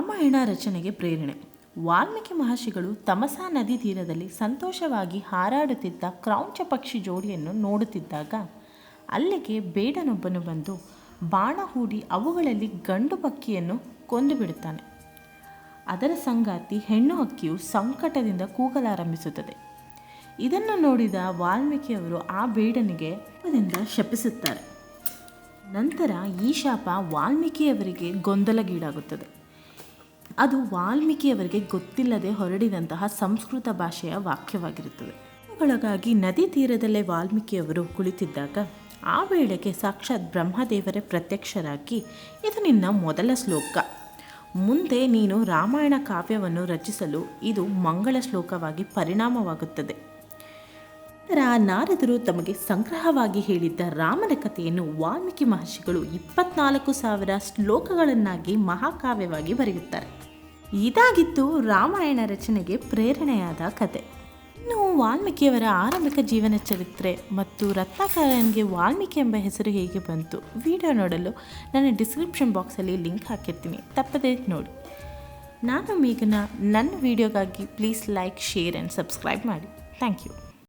ರಾಮಾಯಣ ರಚನೆಗೆ ಪ್ರೇರಣೆ. ವಾಲ್ಮೀಕಿ ಮಹರ್ಷಿಗಳು ತಮಸಾ ನದಿ ತೀರದಲ್ಲಿ ಸಂತೋಷವಾಗಿ ಹಾರಾಡುತ್ತಿದ್ದ ಕ್ರೌಂಚ ಪಕ್ಷಿ ಜೋಡಿಯನ್ನು ನೋಡುತ್ತಿದ್ದಾಗ ಅಲ್ಲಿಗೆ ಬೇಡನೊಬ್ಬನು ಬಂದು ಬಾಣ ಹೂಡಿ ಅವುಗಳಲ್ಲಿ ಗಂಡು ಹಕ್ಕಿಯನ್ನು ಕೊಂದು ಬಿಡುತ್ತಾನೆ. ಅದರ ಸಂಗಾತಿ ಹೆಣ್ಣು ಹಕ್ಕಿಯು ಸಂಕಟದಿಂದ ಕೂಗಲಾರಂಭಿಸುತ್ತದೆ. ಇದನ್ನು ನೋಡಿದ ವಾಲ್ಮೀಕಿಯವರು ಆ ಬೇಡನಿಗೆ ಕೋಪದಿಂದ ಶಪಿಸುತ್ತಾರೆ. ನಂತರ ಈ ಶಾಪ ವಾಲ್ಮೀಕಿಯವರಿಗೆ ಗೊಂದಲಗೀಡಾಗುತ್ತದೆ. ಅದು ವಾಲ್ಮೀಕಿಯವರಿಗೆ ಗೊತ್ತಿಲ್ಲದೆ ಹೊರಡಿದಂತಹ ಸಂಸ್ಕೃತ ಭಾಷೆಯ ವಾಕ್ಯವಾಗಿರುತ್ತದೆ. ಇವುಗಳಿಗಾಗಿ ನದಿ ತೀರದಲ್ಲೇ ವಾಲ್ಮೀಕಿಯವರು ಕುಳಿತಿದ್ದಾಗ ಆ ವೇಳೆಗೆ ಸಾಕ್ಷಾತ್ ಬ್ರಹ್ಮದೇವರೇ ಪ್ರತ್ಯಕ್ಷರಾಗಿ, ಇದು ನಿನ್ನ ಮೊದಲ ಶ್ಲೋಕ, ಮುಂದೆ ನೀನು ರಾಮಾಯಣ ಕಾವ್ಯವನ್ನು ರಚಿಸಲು ಇದು ಮಂಗಳ ಶ್ಲೋಕವಾಗಿ ಪರಿಣಾಮವಾಗುತ್ತದೆ. ನಂತರ ನಾರದರು ತಮಗೆ ಸಂಗ್ರಹವಾಗಿ ಹೇಳಿದ್ದ ರಾಮನ ಕಥೆಯನ್ನು ವಾಲ್ಮೀಕಿ ಮಹರ್ಷಿಗಳು 24,000 ಶ್ಲೋಕಗಳನ್ನಾಗಿ ಮಹಾಕಾವ್ಯವಾಗಿ ಬರೆಯುತ್ತಾರೆ. ಇದಾಗಿತ್ತು ರಾಮಾಯಣ ರಚನೆಗೆ ಪ್ರೇರಣೆಯಾದ ಕತೆ. ಇನ್ನು ವಾಲ್ಮೀಕಿಯವರ ಆರಂಭಿಕ ಜೀವನ ಚರಿತ್ರೆ ಮತ್ತು ರತ್ನಾಕರನಿಗೆ ವಾಲ್ಮೀಕಿ ಎಂಬ ಹೆಸರು ಹೇಗೆ ಬಂತು, ವಿಡಿಯೋ ನೋಡಲು ನಾನು ಡಿಸ್ಕ್ರಿಪ್ಷನ್ ಬಾಕ್ಸಲ್ಲಿ ಲಿಂಕ್ ಹಾಕಿರ್ತೀನಿ, ತಪ್ಪದೇ ನೋಡಿ. ನಾನು ಮೇಘನಾ. ನನ್ನ ವಿಡಿಯೋಗಾಗಿ please like, share and subscribe ಮಾಡಿ. Thank you.